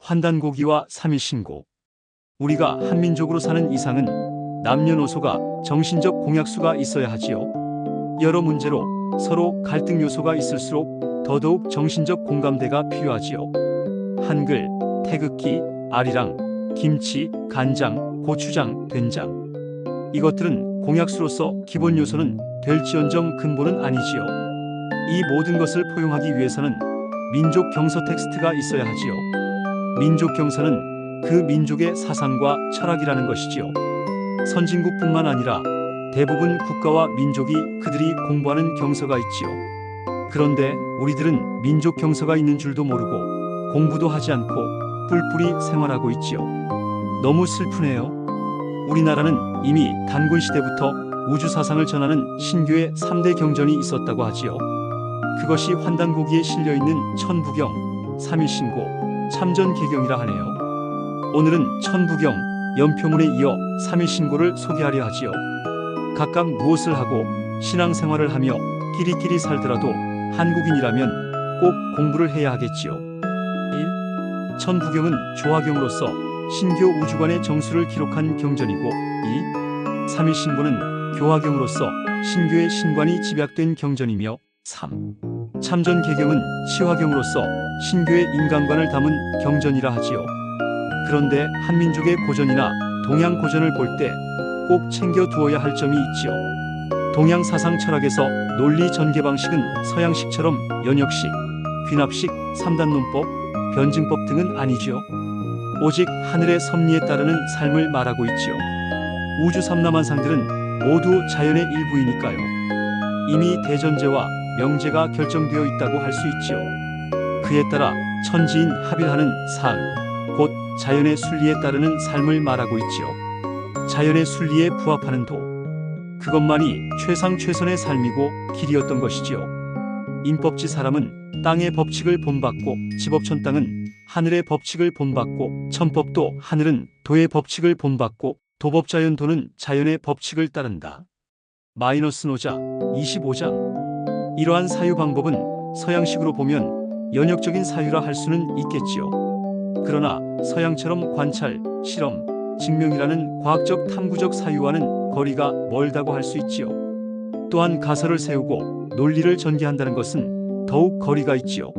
환단고기와 삼일신고. 우리가 한민족으로 사는 이상은 남녀노소가 정신적 공약수가 있어야 하지요. 여러 문제로 서로 갈등 요소가 있을수록 더더욱 정신적 공감대가 필요하지요. 한글, 태극기, 아리랑, 김치, 간장, 고추장, 된장. 이것들은 공약수로서 기본 요소는 될지언정 근본은 아니지요. 이 모든 것을 포용하기 위해서는 민족 경서 텍스트가 있어야 하지요. 민족 경서는 그 민족의 사상과 철학이라는 것이지요. 선진국뿐만 아니라 대부분 국가와 민족이 그들이 공부하는 경서가 있지요. 그런데 우리들은 민족 경서가 있는 줄도 모르고 공부도 하지 않고 뿔뿔이 생활하고 있지요. 너무 슬프네요. 우리나라는 이미 단군 시대부터 우주 사상을 전하는 신교의 3대 경전이 있었다고 하지요. 그것이 환단고기에 실려있는 천부경, 삼일신고, 참전개경이라 하네요. 오늘은 천부경, 연표문에 이어 삼일신고를 소개하려 하지요. 각각 무엇을 하고 신앙생활을 하며 끼리끼리 살더라도 한국인이라면 꼭 공부를 해야 하겠지요. 1. 천부경은 조화경으로서 신교 우주관의 정수를 기록한 경전이고 2. 삼일신고는 교화경으로서 신교의 신관이 집약된 경전이며 3. 참전개경은 치화경으로서 신교의 인간관을 담은 경전이라 하지요. 그런데 한민족의 고전이나 동양 고전을 볼 때 꼭 챙겨 두어야 할 점이 있지요. 동양 사상 철학에서 논리 전개 방식은 서양식처럼 연역식, 귀납식, 삼단론법, 변증법 등은 아니지요. 오직 하늘의 섭리에 따르는 삶을 말하고 있지요. 우주 삼라만상들은 모두 자연의 일부이니까요. 이미 대전제와 명제가 결정되어 있다고 할 수 있지요. 그에 따라 천지인 합일하는 상, 곧 자연의 순리에 따르는 삶을 말하고 있지요. 자연의 순리에 부합하는 도, 그것만이 최상 최선의 삶이고 길이었던 것이지요. 인법지 사람은 땅의 법칙을 본받고 지법천 땅은 하늘의 법칙을 본받고 천법도 하늘은 도의 법칙을 본받고 도법자연 도는 자연의 법칙을 따른다. 마이너스 노자 25장. 이러한 사유 방법은 서양식으로 보면 연역적인 사유라 할 수는 있겠지요. 그러나 서양처럼 관찰, 실험, 증명이라는 과학적 탐구적 사유와는 거리가 멀다고 할 수 있지요. 또한 가설을 세우고 논리를 전개한다는 것은 더욱 거리가 있지요.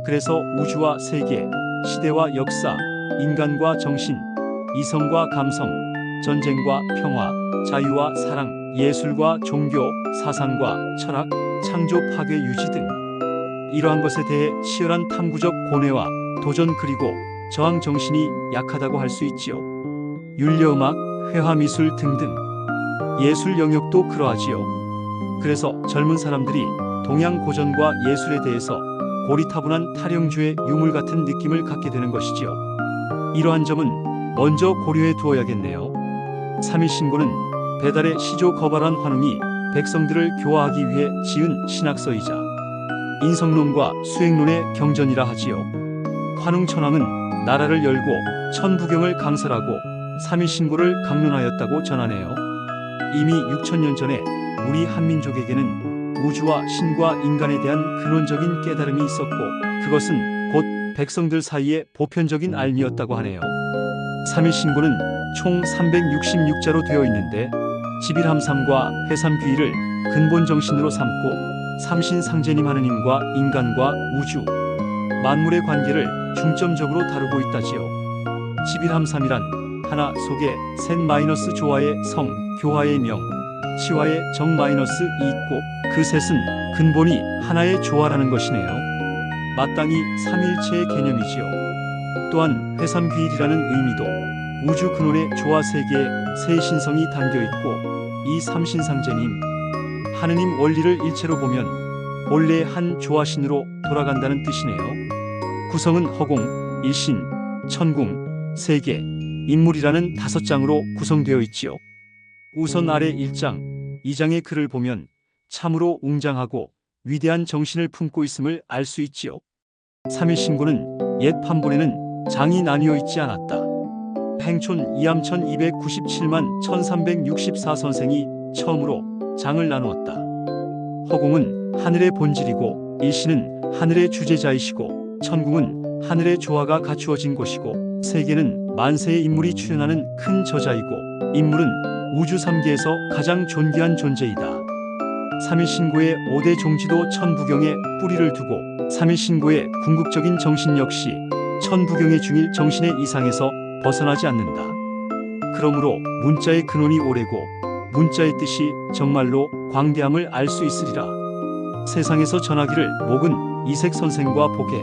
그래서 우주와 세계, 시대와 역사, 인간과 정신, 이성과 감성, 전쟁과 평화, 자유와 사랑, 예술과 종교, 사상과 철학, 창조 파괴 유지 등 이러한 것에 대해 치열한 탐구적 고뇌와 도전 그리고 저항 정신이 약하다고 할 수 있지요. 윤려음악, 회화미술 등등 예술 영역도 그러하지요. 그래서 젊은 사람들이 동양 고전과 예술에 대해서 고리타분한 탈영주의 유물 같은 느낌을 갖게 되는 것이지요. 이러한 점은 먼저 고려해 두어야겠네요. 삼일신고는 배달의 시조 거발한 환웅이 백성들을 교화하기 위해 지은 신학서이자 인성론과 수행론의 경전이라 하지요. 환웅천황은 나라를 열고 천부경을 강설하고 삼일신고를 강론하였다고 전하네요. 이미 6천년 전에 우리 한민족에게는 우주와 신과 인간에 대한 근원적인 깨달음이 있었고 그것은 곧 백성들 사이의 보편적인 알미였다고 하네요. 삼일신고는 총 366자로 되어 있는데 지빌함삼과 해삼귀의를 근본 정신으로 삼고 삼신상제님 하느님과 인간과 우주, 만물의 관계를 중점적으로 다루고 있다지요. 지빌함삼이란 하나 속에 셋 마이너스 조화의 성, 교화의 명, 치화의 정 마이너스 이 있고 그 셋은 근본이 하나의 조화라는 것이네요. 마땅히 삼일체의 개념이지요. 또한 회삼귀일이라는 의미도 우주 근원의 조화 세계에 세 신성이 담겨 있고 이 삼신상제님, 하느님 원리를 일체로 보면 본래 한 조화신으로 돌아간다는 뜻이네요. 구성은 허공, 일신, 천궁, 세계, 인물이라는 5장으로 구성되어 있지요. 우선 아래 1장, 2장의 글을 보면 참으로 웅장하고 위대한 정신을 품고 있음을 알 수 있지요. 삼일신고는 옛 판본에는 장이 나뉘어 있지 않았다. 행촌 이암천 297만 1364선생이 처음으로 장을 나누었다. 허공은 하늘의 본질이고 일신은 하늘의 주재자이시고 천궁은 하늘의 조화가 갖추어진 곳이고, 세계는 만세의 인물이 출연하는 큰 저자이고, 인물은 우주 3계에서 가장 존귀한 존재이다. 삼일신고의 5대 종지도 천부경에 뿌리를 두고, 삼일신고의 궁극적인 정신 역시 천부경의 중일 정신의 이상에서 벗어나지 않는다. 그러므로 문자의 근원이 오래고 문자의 뜻이 정말로 광대함을 알 수 있으리라. 세상에서 전하기를 목은 이색 선생과 보게,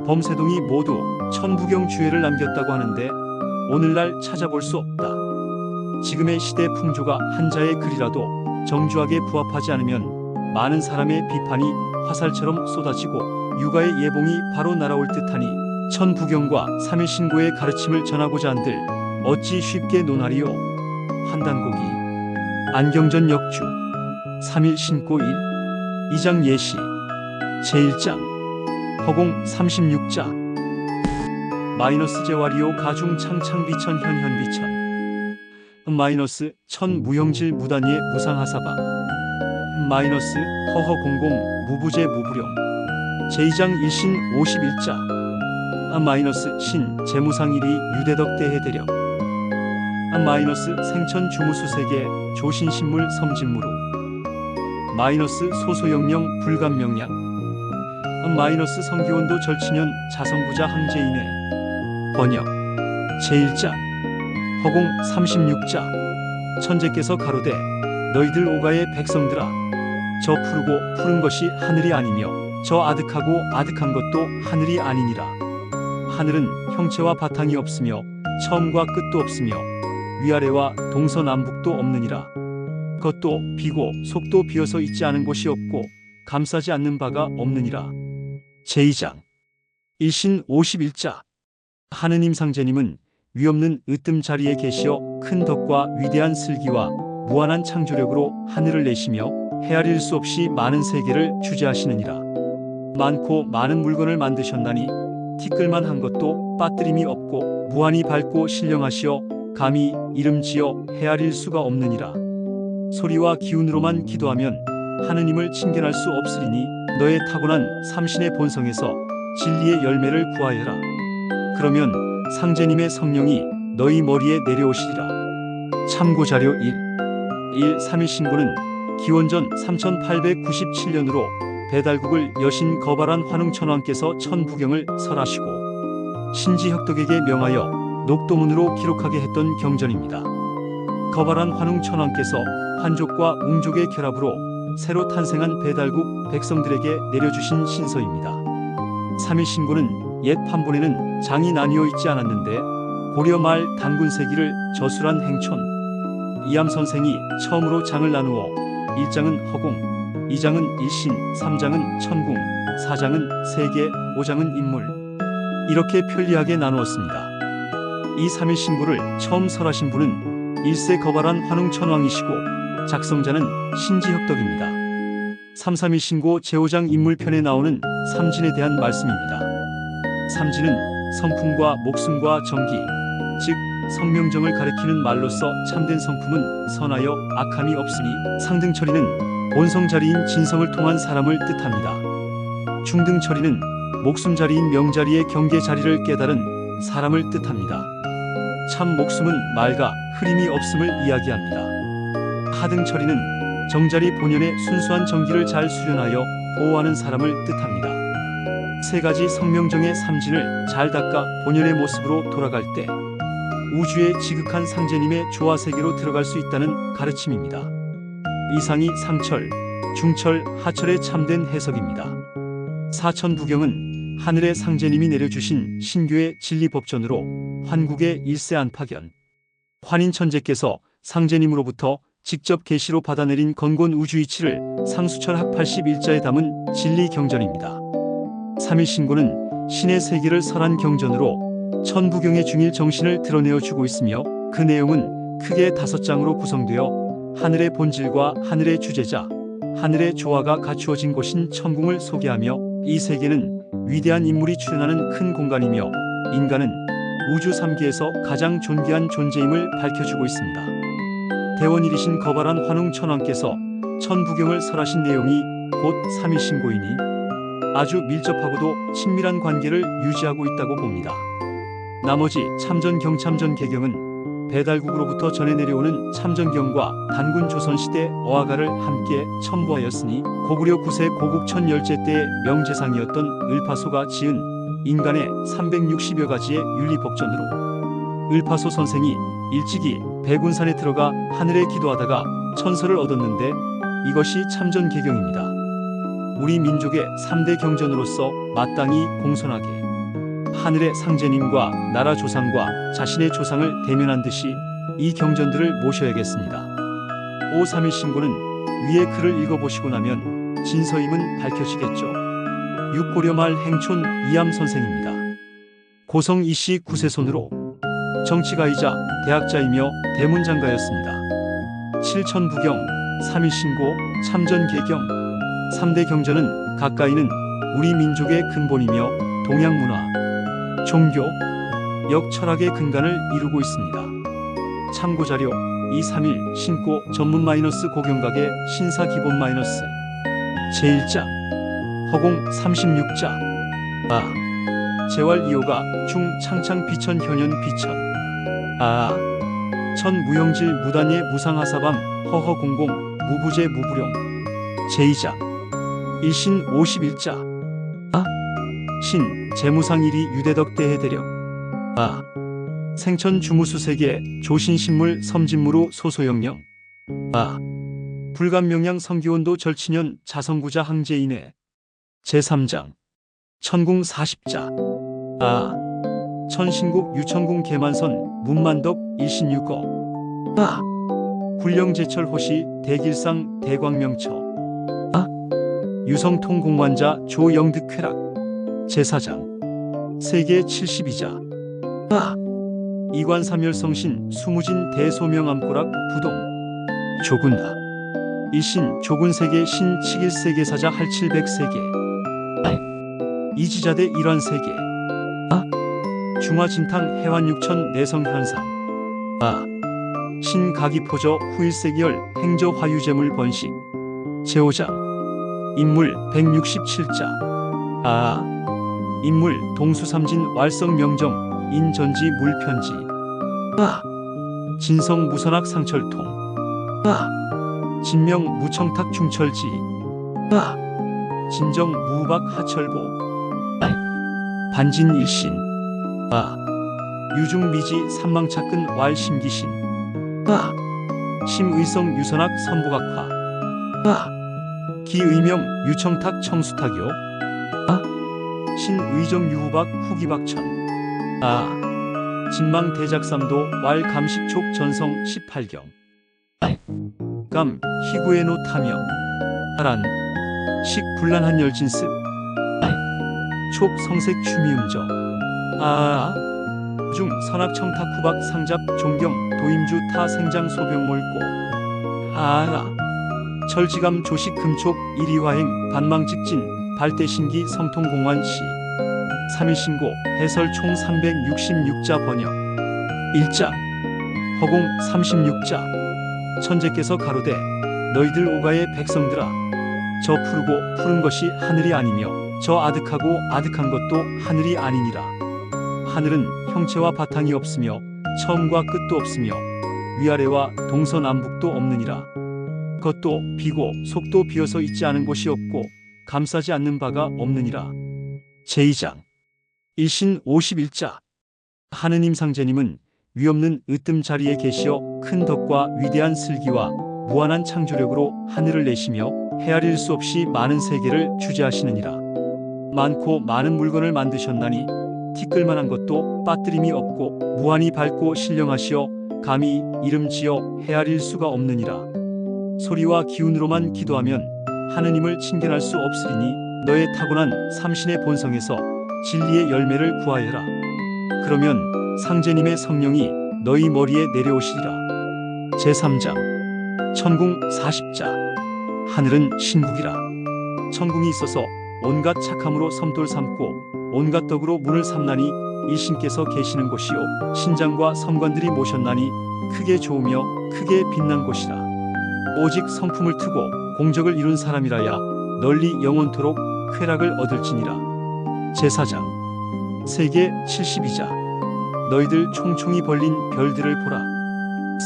범세동이 모두 천부경 주회를 남겼다고 하는데 오늘날 찾아볼 수 없다. 지금의 시대 풍조가 한자의 글이라도 정주하게 부합하지 않으면 많은 사람의 비판이 화살처럼 쏟아지고 육아의 예봉이 바로 날아올 듯하니 천부경과 삼일신고의 가르침을 전하고자 한들 어찌 쉽게 논하리요. 환단고기 안경전 역주 3일신고 1 2장 예시 제1장 허공 36자 마이너스 제와리오 가중 창창비천 현현비천 마이너스 천 무형질 무단위의 무상하사바 마이너스 허허 공공 무부제 무부령 제2장 일신 51자 마이너스 신 재무상일이 유대덕 대해대력 마이너스 생천 주무수세계 조신신물 섬진무루 마이너스 소소영령 불감명량 마이너스 성기원도 절친년 자성부자 항제인의 번역 제1장 허공 36자 천재께서 가로되 너희들 오가의 백성들아 저 푸르고 푸른 것이 하늘이 아니며 저 아득하고 아득한 것도 하늘이 아니니라. 하늘은 형체와 바탕이 없으며 처음과 끝도 없으며 위아래와 동서남북도 없느니라. 겉도 비고 속도 비어서 있지 않은 곳이 없고 감싸지 않는 바가 없느니라. 제2장 일신 51자 하느님 상제님은 위없는 으뜸 자리에 계시어 큰 덕과 위대한 슬기와 무한한 창조력으로 하늘을 내시며 헤아릴 수 없이 많은 세계를 주재하시느니라. 많고 많은 물건을 만드셨나니 티끌만 한 것도 빠뜨림이 없고 무한히 밝고 신령하시어 감히 이름지어 헤아릴 수가 없느니라. 소리와 기운으로만 기도하면 하느님을 칭견할 수 없으리니 너의 타고난 삼신의 본성에서 진리의 열매를 구하여라. 그러면 상제님의 성령이 너희 머리에 내려오시리라. 참고자료 1 삼일신고는 기원전 3897년으로 배달국을 여신 거발한 환웅천왕께서 천부경을 설하시고 신지혁덕에게 명하여 녹도문으로 기록하게 했던 경전입니다. 거발한 환웅천왕께서 환족과 웅족의 결합으로 새로 탄생한 배달국 백성들에게 내려주신 신서입니다. 삼일신고는 옛 판본에는 장이 나뉘어 있지 않았는데 고려 말 단군세기를 저술한 행촌 이암선생이 처음으로 장을 나누어 1장은 허공, 2장은 일신, 3장은 천궁, 4장은 세계, 5장은 인물 이렇게 편리하게 나누었습니다. 이 삼일신고를 처음 설하신 분은 1세 거발한 환웅천왕이시고 작성자는 신지혁덕입니다. 삼삼일신고 제5장 인물편에 나오는 삼진에 대한 말씀입니다. 삼진은 성품과 목숨과 정기, 즉 성명정을 가리키는 말로서 참된 성품은 선하여 악함이 없으니 상등처리는 본성자리인 진성을 통한 사람을 뜻합니다. 중등처리는 목숨자리인 명자리의 경계자리를 깨달은 사람을 뜻합니다. 참 목숨은 맑아 흐림이 없음을 이야기합니다. 하등처리는 정자리 본연의 순수한 정기를 잘 수련하여 보호하는 사람을 뜻합니다. 세 가지 성명정의 삼진을 잘 닦아 본연의 모습으로 돌아갈 때 우주의 지극한 상제님의 조화세계로 들어갈 수 있다는 가르침입니다. 이상이 상철, 중철, 하철의 참된 해석입니다. 사천부경은 하늘의 상제님이 내려주신 신교의 진리법전으로 환국의 일세 안팎연 환인천재께서 상제님으로부터 직접 계시로 받아내린 건곤 우주이치를 상수철학 81자에 담은 진리경전입니다. 삼일신고는 신의 세계를 설한 경전으로 천부경의 중일 정신을 드러내어 주고 있으며 그 내용은 크게 5장으로 구성되어 하늘의 본질과 하늘의 주제자, 하늘의 조화가 갖추어진 곳인 천궁을 소개하며 이 세계는 위대한 인물이 출연하는 큰 공간이며 인간은 우주 3계에서 가장 존귀한 존재임을 밝혀주고 있습니다. 대원일이신 거발한 환웅천왕께서 천부경을 설하신 내용이 곧 삼일신고이니 아주 밀접하고도 친밀한 관계를 유지하고 있다고 봅니다. 나머지 참전 경참전 개경은 배달국으로부터 전해 내려오는 참전경과 단군 조선시대 어화가를 함께 첨부하였으니 고구려 9세 고국천 열째 때의 명재상이었던 을파소가 지은 인간의 360여 가지의 윤리법전으로 을파소 선생이 일찍이 백운산에 들어가 하늘에 기도하다가 천서를 얻었는데 이것이 참전 개경입니다. 우리 민족의 3대 경전으로서 마땅히 공손하게 하늘의 상제님과 나라 조상과 자신의 조상을 대면한 듯이 이 경전들을 모셔야겠습니다. 531 신고는 위의 글을 읽어보시고 나면 진서임은 밝혀지겠죠. 육고려 말 행촌 이암 선생입니다. 고성 이씨 9세손으로 정치가이자 대학자이며 대문장가였습니다. 칠천부경, 3일 신고, 참전 개경, 3대 경전은 가까이는 우리 민족의 근본이며 동양 문화, 종교, 역 철학의 근간을 이루고 있습니다. 참고자료 231 신고 전문 고경각의 신사 기본 제1장 허공 36자 재활 2호가 중 창창 비천 현현 비천 천 무영질 무단예 무상하사밤 허허 공공 무부재 무부령 제2장 일신 51자 신 재무상 1위 유대덕 대해대력 생천 주무수세계 조신신물 섬진무로 소소영령 불감명량 성기원도 절친년 자성구자 항제인회 제3장 천궁 40자 천신국 유천궁 계만선 문만덕 일신유거 굴령제철 호시 대길상 대광명처 유성통공환자 조영득쾌락 제4장 세계 72자 이관삼열성신 수무진 대소명암고락 부동 조군다 일신 조군세계 신치길세계사자 할칠백세계 이지자대 일환세계 중화진탕 해환육천 내성현상 신가기포저 후일세기열 행저화유재물 번식 제5장 인물 167자 인물 동수삼진 왈성명정 인전지 물편지 진성 무선학 상철통 진명 무청탁 중철지 진정 무박 하철보 반진 일신 유중미지 삼망차근 왈심기신 심의성 유선학 선보각화 기의명 유청탁 청수탁요 신의정 유후박 후기박천 진망 대작삼도 왈 감식촉 전성 18경 감 희구에노 타명 란 식 불란한 열진습 촉 성색 추미음저 중 선악청탁 후박 상잡 종경 도임주 타 생장 소병 몰고 철지감 조식 금촉 일이화행 반망직진 발대신기 성통공환시 3일 신고 해설 총 366자 번역 1장 허공 36자 천재께서 가로되 너희들 오가의 백성들아 저 푸르고 푸른 것이 하늘이 아니며 저 아득하고 아득한 것도 하늘이 아니니라. 하늘은 형체와 바탕이 없으며 처음과 끝도 없으며 위아래와 동서남북도 없느니라. 겉도 비고 속도 비어서 있지 않은 곳이 없고 감싸지 않는 바가 없느니라. 제2장 일신 51자 하느님 상제님은 위없는 으뜸 자리에 계시어 큰 덕과 위대한 슬기와 무한한 창조력으로 하늘을 내시며 헤아릴 수 없이 많은 세계를 주재하시느니라. 많고 많은 물건을 만드셨나니 티끌만한 것도 빠뜨림이 없고 무한히 밝고 신령하시어 감히 이름 지어 헤아릴 수가 없느니라. 소리와 기운으로만 기도하면 하느님을 칭견할 수 없으리니 너의 타고난 삼신의 본성에서 진리의 열매를 구하여라. 그러면 상제님의 성령이 너희 머리에 내려오시리라. 제3장 천궁 40자 하늘은 신국이라. 천궁이 있어서 온갖 착함으로 섬돌 삼고 온갖 덕으로 문을 삼나니 일신께서 계시는 곳이요 신장과 섬관들이 모셨나니 크게 좋으며 크게 빛난 곳이라. 오직 성품을 트고 공적을 이룬 사람이라야 널리 영원토록 쾌락을 얻을지니라. 제사장 세계 72자 너희들 총총히 벌린 별들을 보라.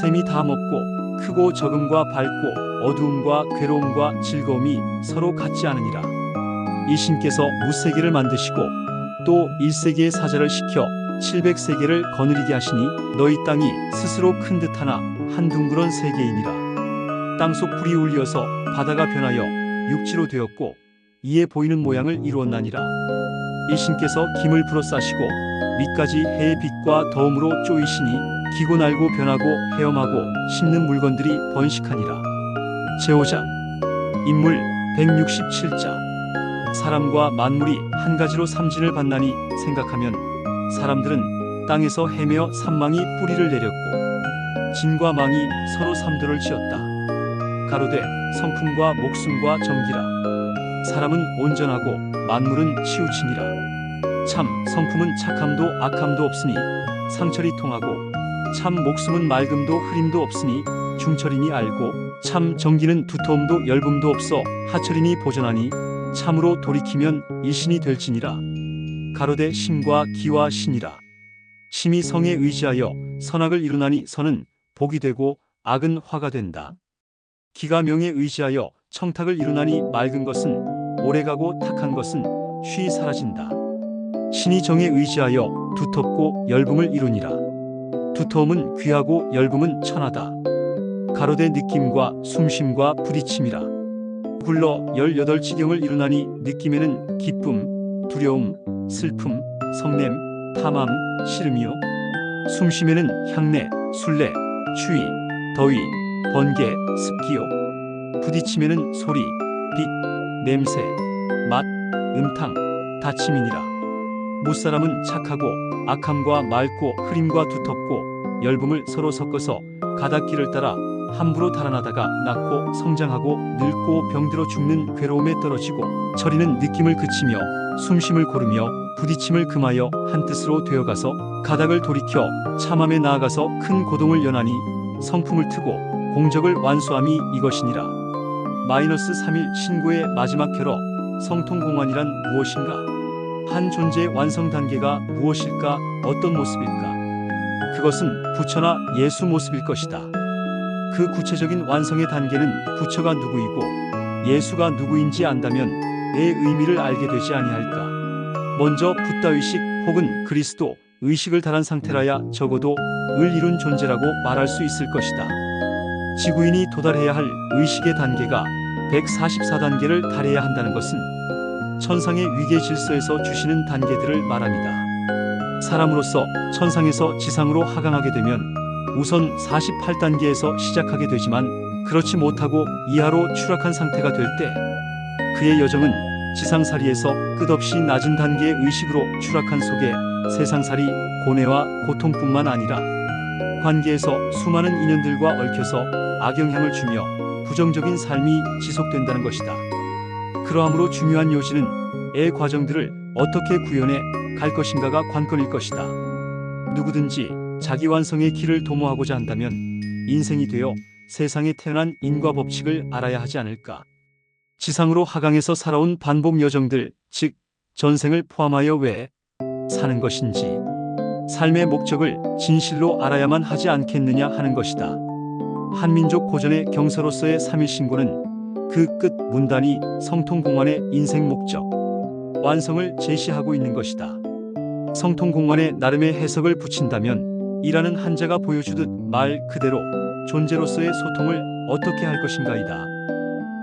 샘이 다 먹고 크고 적음과 밝고 어두움과 괴로움과 즐거움이 서로 같지 않으니라. 이 신께서 무세계를 만드시고 또 1세계의 사자를 시켜 700세계를 거느리게 하시니 너희 땅이 스스로 큰 듯하나 한 둥그런 세계이니라. 땅속 불이 울려서 바다가 변하여 육지로 되었고 이에 보이는 모양을 이루었나니라. 이 신께서 김을 불어 싸시고 밑까지 해의 빛과 더움으로 쪼이시니 기고 날고 변하고 헤엄하고 씹는 물건들이 번식하니라. 제5장 인물 167자 사람과 만물이 한 가지로 삼진을 받나니 생각하면 사람들은 땅에서 헤매어 산망이 뿌리를 내렸고 진과 망이 서로 삼도를 지었다. 가로되 성품과 목숨과 정기라. 사람은 온전하고 만물은 치우치니라. 참 성품은 착함도 악함도 없으니 상철이 통하고 참 목숨은 맑음도 흐림도 없으니 중철이니 알고 참 정기는 두터움도 열붐도 없어 하철이니 보전하니 참으로 돌이키면 일신이 될지니라. 가로되 심과 기와 신이라. 심이 성에 의지하여 선악을 이루나니 선은 복이 되고 악은 화가 된다. 기가 명에 의지하여 청탁을 이루나니 맑은 것은 오래가고 탁한 것은 쉬이 사라진다. 신이 정에 의지하여 두텁고 열붐을 이루니라. 두터움은 귀하고 열붐은 천하다. 가로되 느낌과 숨쉼과 부딪힘이라. 굴러 18지경을 이루나니 느낌에는 기쁨, 두려움, 슬픔, 성냄, 탐함, 시름이요. 숨쉼에는 향내, 술래, 추위, 더위, 번개, 습기요. 부딪힘에는 소리, 빛, 냄새, 맛, 음탕, 다침이니라. 무사람은 착하고 악함과 맑고 흐림과 두텁고 열붐을 서로 섞어서 가닥길을 따라 함부로 달아나다가 낳고 성장하고 늙고 병들어 죽는 괴로움에 떨어지고 처리는 느낌을 그치며 숨쉼을 고르며 부딪힘을 금하여 한 뜻으로 되어가서 가닥을 돌이켜 참함에 나아가서 큰 고동을 연하니 성품을 트고 공적을 완수함이 이것이니라. -3일 신고의 마지막 결어 성통공환이란 무엇인가? 한 존재의 완성 단계가 무엇일까? 어떤 모습일까? 그것은 부처나 예수 모습일 것이다. 그 구체적인 완성의 단계는 부처가 누구이고 예수가 누구인지 안다면 내 의미를 알게 되지 아니할까? 먼저 붓다의식 혹은 그리스도 의식을 달한 상태라야 적어도 을 이룬 존재라고 말할 수 있을 것이다. 지구인이 도달해야 할 의식의 단계가 144단계를 달해야 한다는 것은 천상의 위계 질서에서 주시는 단계들을 말합니다. 사람으로서 천상에서 지상으로 하강하게 되면 우선 48단계에서 시작하게 되지만 그렇지 못하고 이하로 추락한 상태가 될 때 그의 여정은 지상살이에서 끝없이 낮은 단계의 의식으로 추락한 속에 세상살이 고뇌와 고통뿐만 아니라 관계에서 수많은 인연들과 얽혀서 악영향을 주며 부정적인 삶이 지속된다는 것이다. 그러하므로 중요한 요지는 애 과정들을 어떻게 구현해 갈 것인가가 관건일 것이다. 누구든지 자기 완성의 길을 도모하고자 한다면 인생이 되어 세상에 태어난 인과 법칙을 알아야 하지 않을까. 지상으로 하강해서 살아온 반복 여정들, 즉 전생을 포함하여 왜 사는 것인지 삶의 목적을 진실로 알아야만 하지 않겠느냐 하는 것이다. 한민족 고전의 경서로서의 삼일신고는 그 끝 문단이 성통공환의 인생 목적, 완성을 제시하고 있는 것이다. 성통공환에 나름의 해석을 붙인다면 이라는 한자가 보여주듯 말 그대로 존재로서의 소통을 어떻게 할 것인가이다.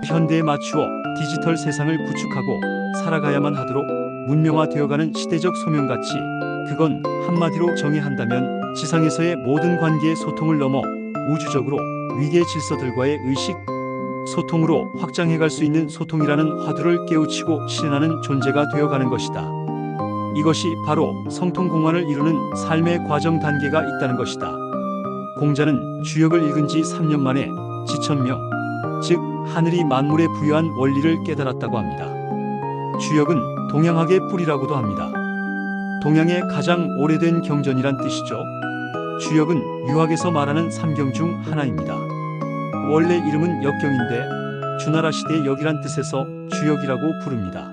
현대에 맞추어 디지털 세상을 구축하고 살아가야만 하도록 문명화되어가는 시대적 소명같이 그건 한마디로 정의한다면 지상에서의 모든 관계의 소통을 넘어 우주적으로 위계 질서들과의 의식 소통으로 확장해갈 수 있는 소통이라는 화두를 깨우치고 실현하는 존재가 되어가는 것이다. 이것이 바로 성통공환을 이루는 삶의 과정 단계가 있다는 것이다. 공자는 주역을 읽은 지 3년 만에 지천명, 즉 하늘이 만물에 부여한 원리를 깨달았다고 합니다. 주역은 동양학의 뿌리라고도 합니다. 동양의 가장 오래된 경전이란 뜻이죠. 주역은 유학에서 말하는 삼경 중 하나입니다. 원래 이름은 역경인데 주나라 시대의 역이란 뜻에서 주역이라고 부릅니다.